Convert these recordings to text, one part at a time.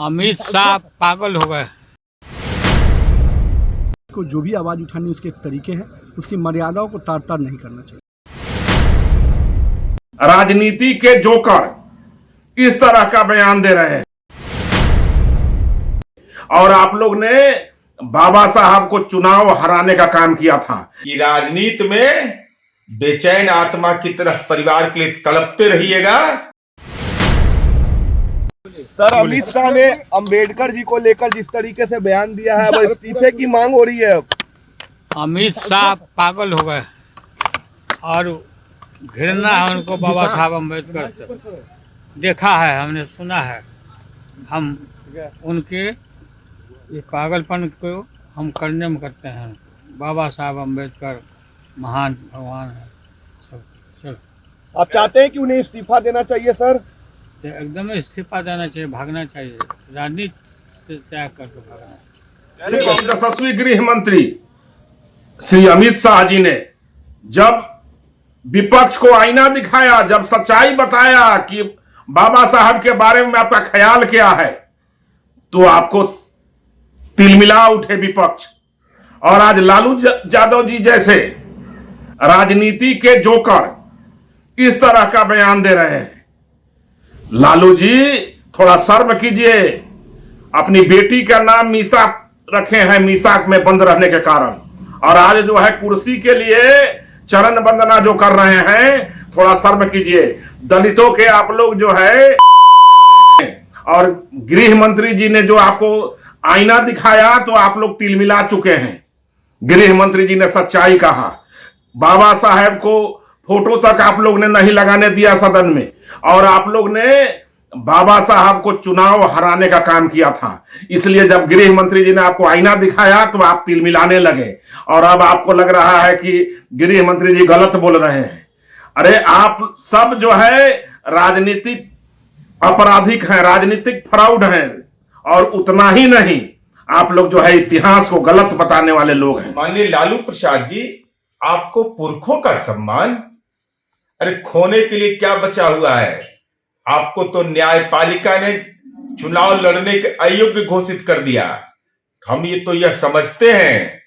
अमित शाह पागल हो गए। को जो भी आवाज़ उठानी उसके एक तरीके हैं, उसकी मर्यादाओं को तार तार नहीं करना चाहिए। राजनीति के जोकर इस तरह का बयान दे रहे हैं और आप लोग ने बाबा साहब को चुनाव हराने का काम किया था कि राजनीति में बेचैन आत्मा की तरह परिवार के लिए तड़पते रहिएगा। सर, अमित शाह ने अंबेडकर जी को लेकर जिस तरीके से बयान दिया है वह इस्तीफे की मांग हो रही है। अमित शाह पागल हो गए और घृणा है उनको बाबा साहब अम्बेडकर से। देखा है, हमने सुना है। हम उनके ये पागलपन को हम करने में करते हैं। बाबा साहब अम्बेडकर महान भगवान है सब। चलो, आप चाहते हैं कि उन्हें इस्तीफा देना चाहिए सर? एकदम इस्तीफा देना चाहिए, भागना चाहिए, राजनीति से त्याग करके भागना चाहिए। यशस्वी गृह मंत्री श्री अमित शाह जी ने जब विपक्ष को आईना दिखाया, जब सच्चाई बताया कि बाबा साहब के बारे में आपका ख्याल क्या है, तो आपको तिलमिला उठे विपक्ष। और आज लालू यादव जी जैसे राजनीति के जोकर इस तरह का बयान दे रहे हैं। लालू जी थोड़ा शर्म कीजिए। अपनी बेटी का नाम मीसा रखे हैं, मीसा में बंद रहने के कारण, और आज जो है कुर्सी के लिए चरण वंदना जो कर रहे हैं, थोड़ा शर्म कीजिए। दलितों के आप लोग जो है, और गृह मंत्री जी ने जो आपको आईना दिखाया तो आप लोग तिलमिला चुके हैं। गृह मंत्री जी ने सच्चाई कहा। बाबा साहेब को फोटो तक आप लोग ने नहीं लगाने दिया सदन में, और आप लोग ने बाबा साहब को चुनाव हराने का काम किया था। इसलिए जब गृह मंत्री जी ने आपको आईना दिखाया तो आप तिलमिलाने लगे, और अब आपको लग रहा है कि गृह मंत्री जी गलत बोल रहे हैं। अरे आप सब जो है राजनीतिक आपराधिक हैं, राजनीतिक फ्रॉड हैं, और उतना ही नहीं, आप लोग जो है इतिहास को गलत बताने वाले लोग हैं। माननीय लालू प्रसाद जी, आपको पुरखों का सम्मान अरे खोने के लिए क्या बचा हुआ है? आपको तो न्यायपालिका ने चुनाव लड़ने के अयोग्य घोषित कर दिया। हम यह समझते हैं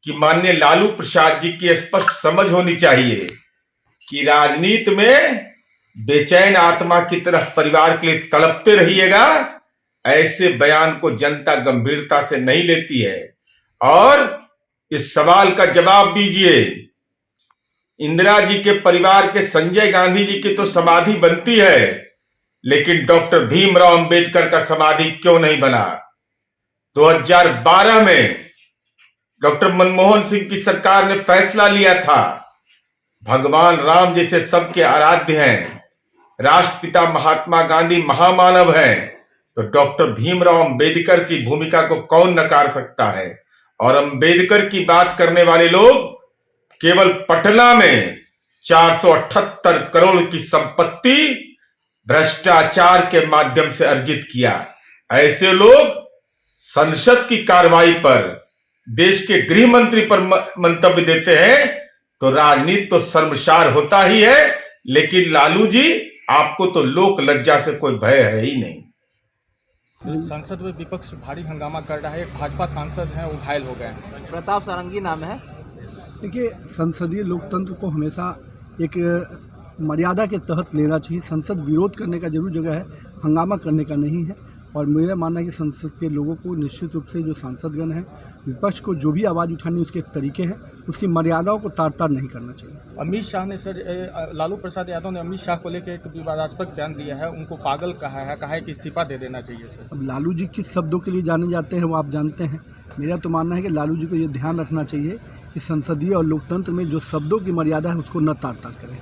कि माननीय लालू प्रसाद जी की स्पष्ट समझ होनी चाहिए कि राजनीति में बेचैन आत्मा की तरह परिवार के लिए तड़पते रहिएगा। ऐसे बयान को जनता गंभीरता से नहीं लेती है, और इस सवाल का जवाब दीजिए। इंदिरा जी के परिवार के संजय गांधी जी की तो समाधि बनती है, लेकिन डॉक्टर भीमराव अंबेडकर का समाधि क्यों नहीं बना? 2012 में डॉक्टर मनमोहन सिंह की सरकार ने फैसला लिया था, भगवान राम जैसे सबके आराध्य हैं, राष्ट्रपिता महात्मा गांधी महामानव हैं, तो डॉक्टर भीमराव अंबेडकर की भूमिका को कौन नकार सकता है? और अंबेडकर की बात करने वाले लोग केवल पटना में 478 करोड़ की संपत्ति भ्रष्टाचार के माध्यम से अर्जित किया। ऐसे लोग संसद की कार्रवाई पर, देश के गृह मंत्री पर मंतव्य देते हैं, तो राजनीति तो शर्मसार होता ही है। लेकिन लालू जी, आपको तो लोक लज्जा से कोई भय है ही नहीं। संसद में विपक्ष भारी हंगामा कर रहा है। एक भाजपा सांसद हैं, वो घायल हो गए। प्रताप सारंगी नाम है। देखिए, संसदीय लोकतंत्र को हमेशा एक मर्यादा के तहत लेना चाहिए। संसद विरोध करने का जरूर जगह है, हंगामा करने का नहीं है। और मेरा मानना है कि संसद के लोगों को निश्चित रूप से, जो सांसदगण हैं, विपक्ष को जो भी आवाज़ उठानी उसके एक तरीके हैं, उसकी मर्यादाओं को तार तार नहीं करना चाहिए। अमित शाह ने सर, लालू प्रसाद यादव ने अमित शाह को लेकर एक विवादास्पद बयान दिया है, उनको पागल कहा है कि इस्तीफा दे देना चाहिए सर। अब लालू जी किस शब्दों के लिए जाने जाते हैं वो आप जानते हैं। मेरा तो मानना है कि लालू जी को ये ध्यान रखना चाहिए कि संसदीय और लोकतंत्र में जो शब्दों की मर्यादा है उसको न तार तार करें।